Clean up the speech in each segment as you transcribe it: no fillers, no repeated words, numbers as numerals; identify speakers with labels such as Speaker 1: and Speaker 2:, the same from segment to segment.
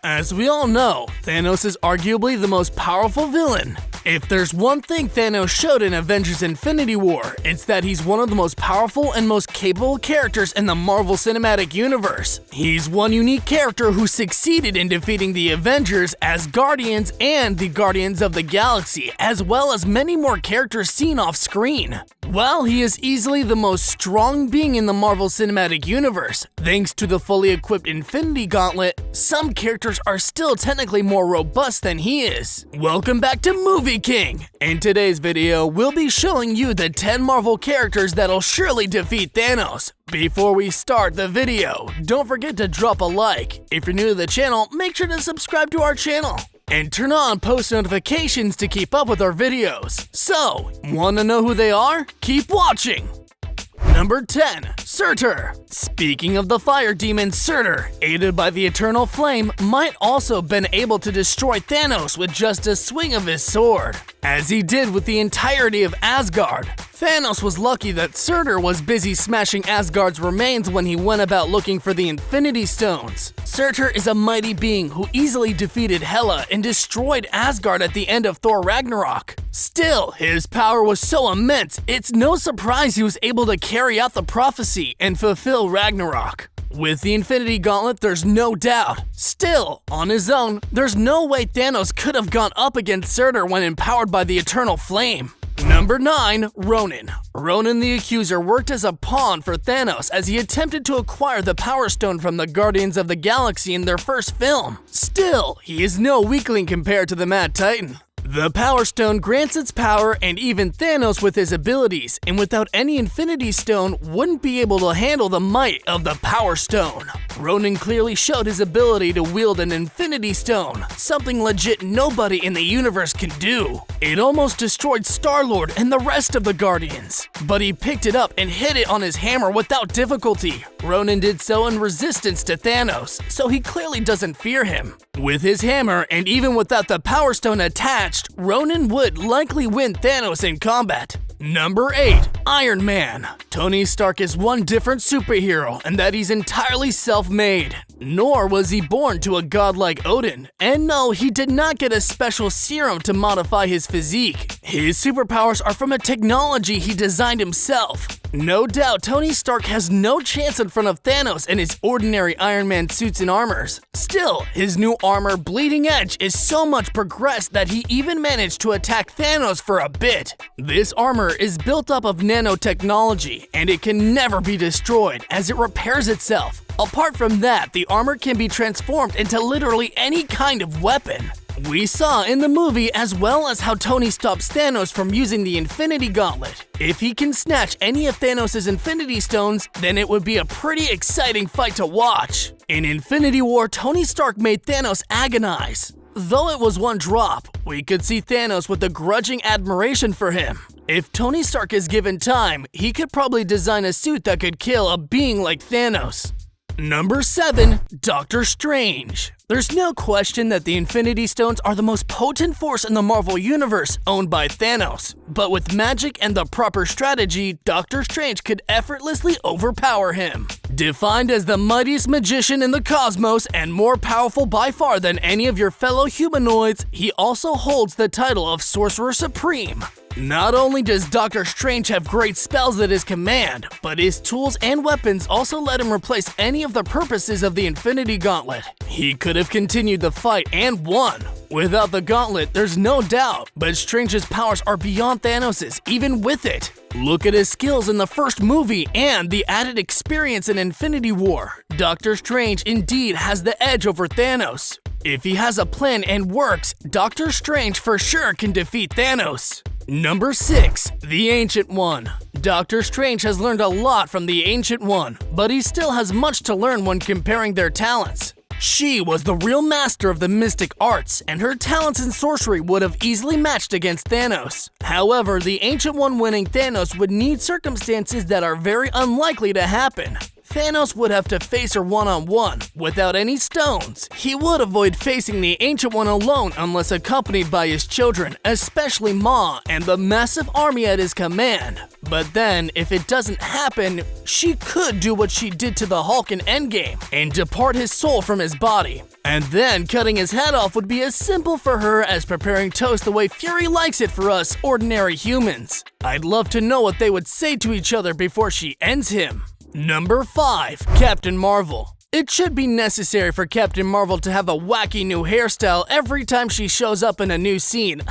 Speaker 1: As we all know, Thanos is arguably the most powerful villain. If there's one thing Thanos showed in Avengers Infinity War, it's that he's one of the most powerful and most capable characters in the Marvel Cinematic Universe. He's one unique character who succeeded in defeating the Avengers, Asgardians, and the Guardians of the Galaxy, as well as many more characters seen off screen. While he is easily the most strong being in the Marvel Cinematic Universe, thanks to the fully equipped Infinity Gauntlet, some characters are still technically more robust than he is. Welcome back to Movie King! In today's video, we'll be showing you the 10 Marvel characters that'll surely defeat Thanos. Before we start the video, don't forget to drop a like. If you're new to the channel, make sure to subscribe to our channel. And turn on post notifications to keep up with our videos. So, wanna know who they are? Keep watching! Number 10. SURTUR. Speaking of the fire demon, SURTUR, aided by the eternal flame, might also been able to destroy Thanos with just a swing of his sword, as he did with the entirety of Asgard. Thanos was lucky that SURTUR was busy smashing Asgard's remains when he went about looking for the Infinity Stones. SURTUR is a mighty being who easily defeated Hela and destroyed Asgard at the end of Thor Ragnarok. Still, his power was so immense, it's no surprise he was able to carry out the prophecy and fulfill Ragnarok. With the Infinity Gauntlet, there's no doubt. Still, on his own, there's no way Thanos could have gone up against SURTUR when empowered by the Eternal Flame. Number 9. Ronan. Ronan the Accuser worked as a pawn for Thanos as he attempted to acquire the Power Stone from the Guardians of the Galaxy in their first film. Still, he is no weakling compared to the Mad Titan. The Power Stone grants its power and even Thanos with his abilities, and without any Infinity Stone wouldn't be able to handle the might of the Power Stone. Ronan clearly showed his ability to wield an Infinity Stone, something legit nobody in the universe can do. It almost destroyed Star-Lord and the rest of the Guardians, but he picked it up and hit it on his hammer without difficulty. Ronan did so in resistance to Thanos, so he clearly doesn't fear him. With his hammer, and even without the Power Stone attached, Ronan would likely win Thanos in combat. Number 8. Iron Man. Tony Stark is one different superhero in that he's entirely self-made. Nor was he born to a god like Odin. And no, he did not get a special serum to modify his physique. His superpowers are from a technology he designed himself. No doubt, Tony Stark has no chance in front of Thanos and his ordinary Iron Man suits and armors. Still, his new armor, Bleeding Edge, is so much progressed that he even managed to attack Thanos for a bit. This armor is built up of nanotechnology, and it can never be destroyed as it repairs itself. Apart from that, the armor can be transformed into literally any kind of weapon. We saw in the movie as well as how Tony stops Thanos from using the Infinity Gauntlet. If he can snatch any of Thanos' Infinity Stones, then it would be a pretty exciting fight to watch. In Infinity War, Tony Stark made Thanos agonize. Though it was one drop, we could see Thanos with a grudging admiration for him. If Tony Stark is given time, he could probably design a suit that could kill a being like Thanos. Number 7. Doctor Strange. There's no question that the Infinity Stones are the most potent force in the Marvel Universe, owned by Thanos. But with magic and the proper strategy, Doctor Strange could effortlessly overpower him. Defined as the mightiest magician in the cosmos and more powerful by far than any of your fellow humanoids, he also holds the title of Sorcerer Supreme. Not only does Doctor Strange have great spells at his command, but his tools and weapons also let him replace any of the purposes of the Infinity Gauntlet. He could have continued the fight and won. Without the gauntlet, there's no doubt, but Strange's powers are beyond Thanos's, even with it. Look at his skills in the first movie and the added experience in Infinity War. Doctor Strange indeed has the edge over Thanos. If he has a plan and works, Doctor Strange for sure can defeat Thanos. Number 6. The Ancient One. Doctor Strange has learned a lot from the Ancient One, but he still has much to learn when comparing their talents. She was the real master of the mystic arts, and her talents in sorcery would have easily matched against Thanos. However, the Ancient One winning Thanos would need circumstances that are very unlikely to happen. Thanos would have to face her one-on-one without any stones. He would avoid facing the Ancient One alone unless accompanied by his children, especially Ma and the massive army at his command. But then, if it doesn't happen, she could do what she did to the Hulk in Endgame and depart his soul from his body. And then cutting his head off would be as simple for her as preparing toast the way Fury likes it for us ordinary humans. I'd love to know what they would say to each other before she ends him. Number 5. Captain Marvel. It should be necessary for Captain Marvel to have a wacky new hairstyle every time she shows up in a new scene.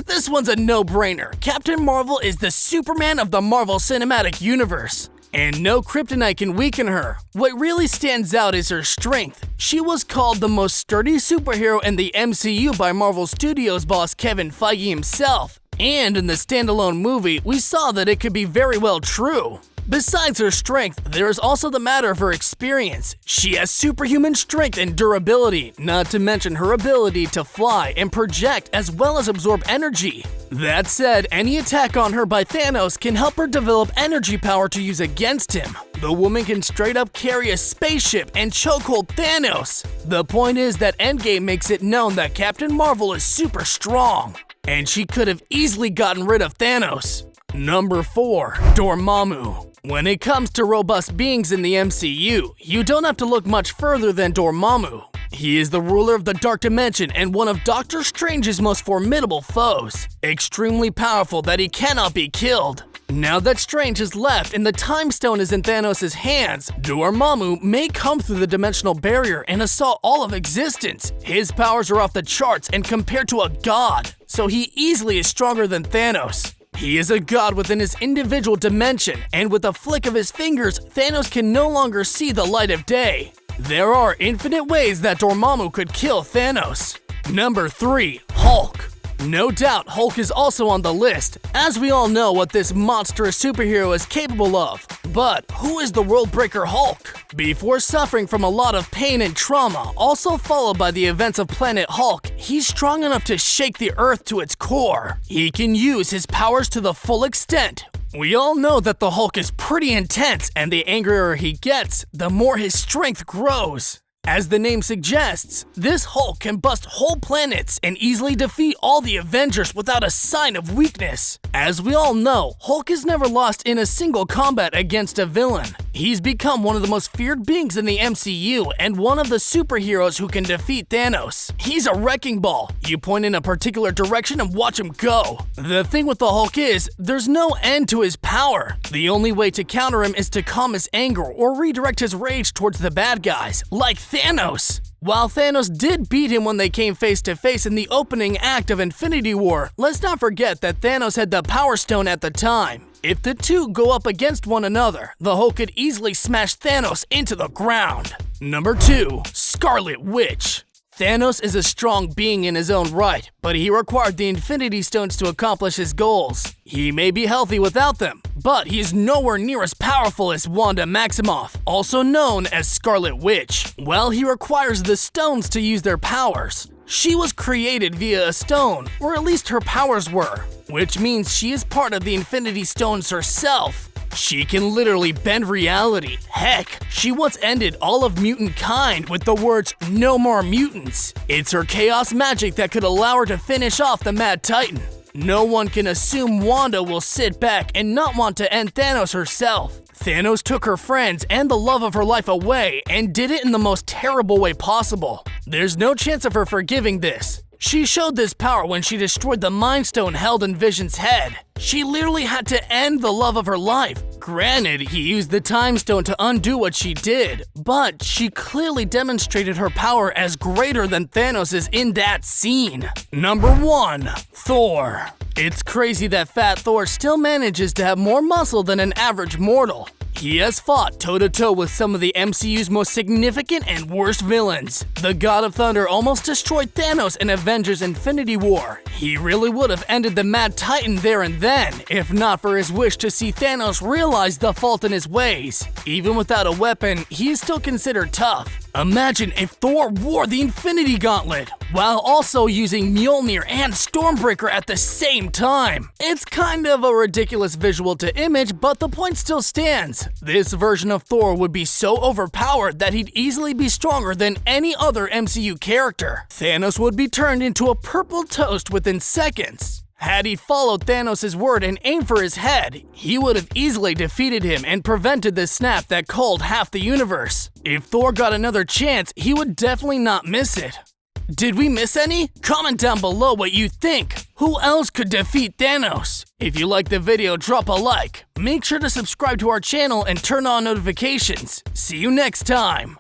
Speaker 1: This one's a no-brainer. Captain Marvel is the Superman of the Marvel Cinematic Universe. And no kryptonite can weaken her. What really stands out is her strength. She was called the most sturdy superhero in the MCU by Marvel Studios boss Kevin Feige himself. And in the standalone movie, we saw that it could be very well true. Besides her strength, there is also the matter of her experience. She has superhuman strength and durability, not to mention her ability to fly and project as well as absorb energy. That said, any attack on her by Thanos can help her develop energy power to use against him. The woman can straight up carry a spaceship and chokehold Thanos. The point is that Endgame makes it known that Captain Marvel is super strong, and she could have easily gotten rid of Thanos. Number 4. Dormammu. When it comes to robust beings in the MCU, you don't have to look much further than Dormammu. He is the ruler of the Dark Dimension and one of Doctor Strange's most formidable foes. Extremely powerful that he cannot be killed. Now that Strange has left and the Time Stone is in Thanos' hands, Dormammu may come through the dimensional barrier and assault all of existence. His powers are off the charts and compared to a god, so he easily is stronger than Thanos. He is a god within his individual dimension, and with a flick of his fingers, Thanos can no longer see the light of day. There are infinite ways that Dormammu could kill Thanos. Number 3. Hulk. No doubt Hulk is also on the list, as we all know what this monstrous superhero is capable of. But who is the Worldbreaker Hulk? Before suffering from a lot of pain and trauma, also followed by the events of Planet Hulk, he's strong enough to shake the Earth to its core. He can use his powers to the full extent. We all know that the Hulk is pretty intense, and the angrier he gets, the more his strength grows. As the name suggests, this Hulk can bust whole planets and easily defeat all the Avengers without a sign of weakness. As we all know, Hulk has never lost in a single combat against a villain. He's become one of the most feared beings in the MCU and one of the superheroes who can defeat Thanos. He's a wrecking ball. You point in a particular direction and watch him go. The thing with the Hulk is, there's no end to his power. The only way to counter him is to calm his anger or redirect his rage towards the bad guys, like Thanos. While Thanos did beat him when they came face to face in the opening act of Infinity War, let's not forget that Thanos had the Power Stone at the time. If the two go up against one another, the Hulk could easily smash Thanos into the ground. Number 2. Scarlet Witch. Thanos is a strong being in his own right, but he required the Infinity Stones to accomplish his goals. He may be healthy without them, but he is nowhere near as powerful as Wanda Maximoff, also known as Scarlet Witch. Well, he requires the stones to use their powers. She was created via a stone, or at least her powers were, which means she is part of the Infinity Stones herself. She can literally bend reality. Heck, she once ended all of mutant kind with the words, "No more mutants." It's her chaos magic that could allow her to finish off the Mad Titan. No one can assume Wanda will sit back and not want to end Thanos herself. Thanos took her friends and the love of her life away and did it in the most terrible way possible. There's no chance of her forgiving this. She showed this power when she destroyed the Mind Stone held in Vision's head. She literally had to end the love of her life. Granted, he used the Time Stone to undo what she did, but she clearly demonstrated her power as greater than Thanos' in that scene. Number 1. Thor. It's crazy that Fat Thor still manages to have more muscle than an average mortal. He has fought toe-to-toe with some of the MCU's most significant and worst villains. The God of Thunder almost destroyed Thanos in Avengers Infinity War. He really would have ended the Mad Titan there and then, if not for his wish to see Thanos realize the fault in his ways. Even without a weapon, he is still considered tough. Imagine if Thor wore the Infinity Gauntlet, while also using Mjolnir and Stormbreaker at the same time. It's kind of a ridiculous visual to image, but the point still stands. This version of Thor would be so overpowered that he'd easily be stronger than any other MCU character. Thanos would be turned into a purple toast within seconds. Had he followed Thanos' word and aimed for his head, he would have easily defeated him and prevented the snap that culled half the universe. If Thor got another chance, he would definitely not miss it. Did we miss any? Comment down below what you think. Who else could defeat Thanos? If you liked the video, drop a like. Make sure to subscribe to our channel and turn on notifications. See you next time.